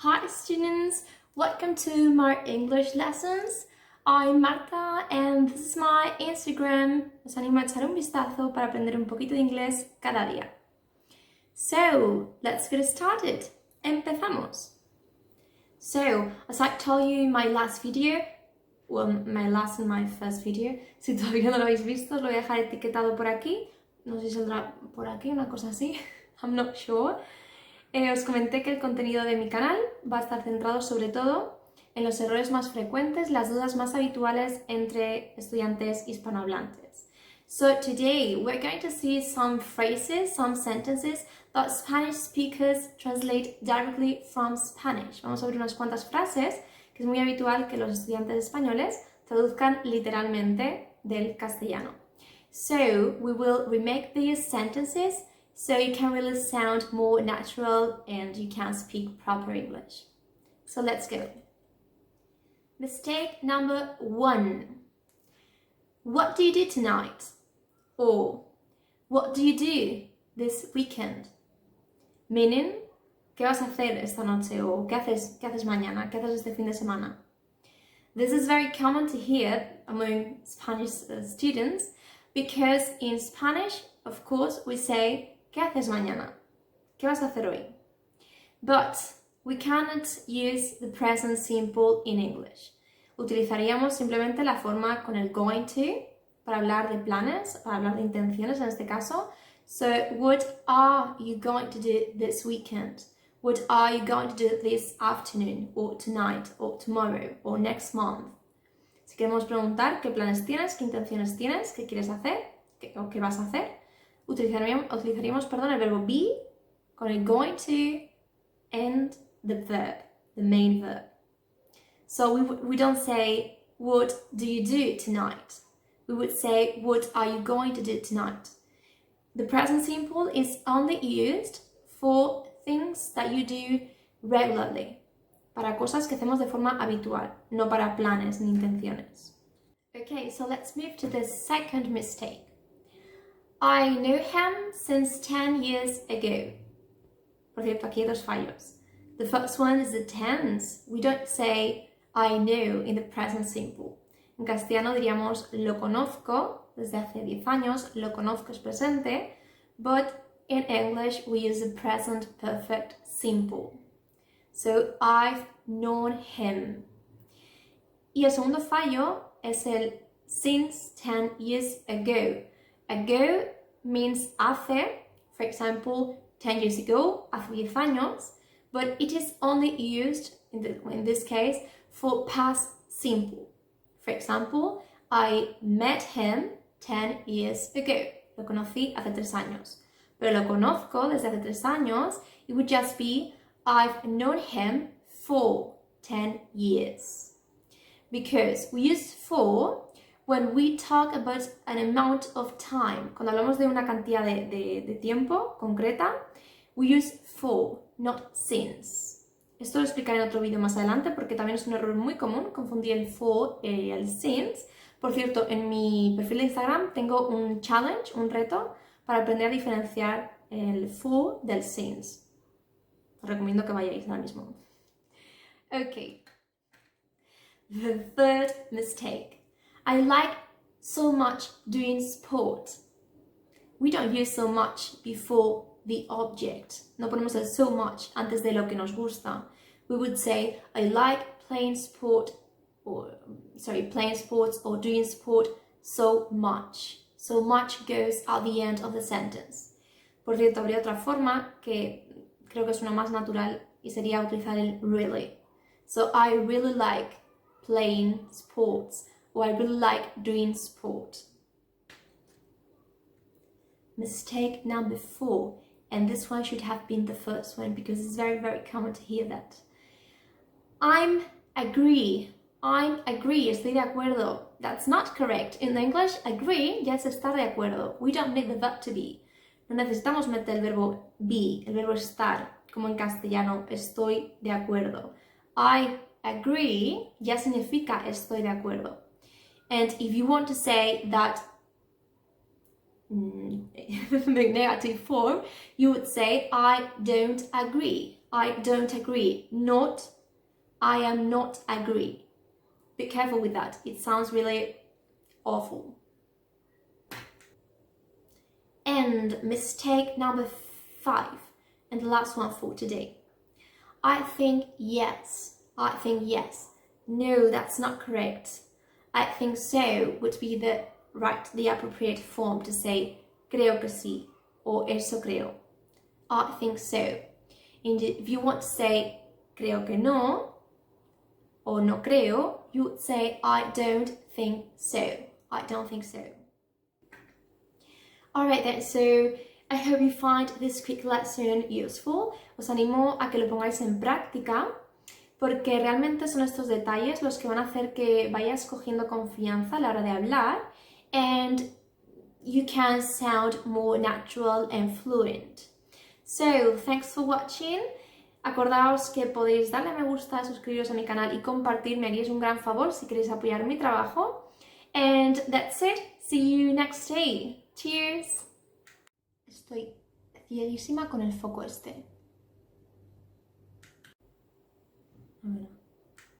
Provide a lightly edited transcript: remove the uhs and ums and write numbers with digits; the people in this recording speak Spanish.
Hi students, welcome to my English lessons. I'm Marta and this is my Instagram. Os animo a echar un vistazo para aprender un poquito de inglés cada día. So, let's get started. Empezamos. So, as I told you in my last video, my first video, si todavía no lo habéis visto, os lo voy a dejar etiquetado por aquí. No sé si saldrá por aquí, una cosa así. I'm not sure. Os comenté que el contenido de mi canal va a estar centrado sobre todo en los errores más frecuentes, las dudas más habituales entre estudiantes hispanohablantes. So today we're going to see some phrases, some sentences that Spanish speakers translate directly from Spanish. Vamos a ver unas cuantas frases que es muy habitual que los estudiantes españoles traduzcan literalmente del castellano. So we will remake these sentences so you can really sound more natural and you can speak proper English. So let's go. Mistake number 1. What do you do tonight? Or what do you do this weekend? Meaning, ¿qué vas a hacer esta noche? O ¿qué haces mañana? ¿Qué haces este fin de semana? This is very common to hear among Spanish students because in Spanish, of course, we say ¿qué haces mañana? ¿Qué vas a hacer hoy? But we cannot use the present simple in English. Utilizaríamos simplemente la forma con el going to para hablar de planes, para hablar de intenciones en este caso. So, what are you going to do this weekend? What are you going to do this afternoon, or tonight, or tomorrow, or next month? Si queremos preguntar qué planes tienes, qué intenciones tienes, qué quieres hacer, o qué vas a hacer, utilizaríamos el verbo be con el going to and the verb, the main verb. So we don't say, what do you do tonight? We would say, what are you going to do tonight? The present simple is only used for things that you do regularly, para cosas que hacemos de forma habitual, no para planes ni intenciones. Okay, so let's move to the second mistake. I know him since 10 years ago. Por cierto, aquí hay dos fallos. The first one is the tense. We don't say I know in the present simple. En castellano diríamos lo conozco desde hace 10 años, lo conozco es presente, but in English we use the present perfect simple. So I've known him. Y el segundo fallo es el since 10 years ago. Ago means hace, for example, 10 years ago, hace 10 años, but it is only used, in this case, for past simple. For example, I met him 10 years ago. Lo conocí hace 3 años. Pero lo conozco desde hace 3 años, it would just be, I've known him for 10 years. Because we use for when we talk about an amount of time, cuando hablamos de una cantidad de tiempo concreta, we use for, not since. Esto lo explicaré en otro vídeo más adelante porque también es un error muy común confundir el for y el since. Por cierto, en mi perfil de Instagram tengo un challenge, un reto, para aprender a diferenciar el for del since. Os recomiendo que vayáis ahora mismo. Okay. The third mistake. I like so much doing sport. We don't use so much before the object. No ponemos el so much antes de lo que nos gusta. We would say, I like playing sports or doing sport so much. So much goes at the end of the sentence. Por cierto, habría otra forma que creo que es una más natural y sería utilizar el really. So I really like playing sports. Or I really like doing sport. Mistake number 4, and this one should have been the first one because it's very, very common to hear that. I'm agree, estoy de acuerdo. That's not correct. In English, agree ya es estar de acuerdo. We don't need the verb to be. No necesitamos meter el verbo be, el verbo estar, como en castellano, estoy de acuerdo. I agree ya significa estoy de acuerdo. And if you want to say that the negative form, you would say I don't agree. I don't agree. Not I am not agree. Be careful with that. It sounds really awful. And mistake number 5, and the last one for today. I think yes. I think yes. No, that's not correct. I think so would be the appropriate form to say creo que sí or eso creo. I think so. And if you want to say creo que no or no creo, you would say I don't think so. I don't think so. Alright then, so I hope you find this quick lesson useful. Os animo a que lo pongáis en práctica, porque realmente son estos detalles los que van a hacer que vayas cogiendo confianza a la hora de hablar and you can sound more natural and fluent. So, thanks for watching. Acordaos que podéis darle a me gusta, suscribiros a mi canal y compartir, me haríais un gran favor si queréis apoyar mi trabajo. And that's it. See you next day. Cheers. Estoy cieguísima con el foco este. A ver.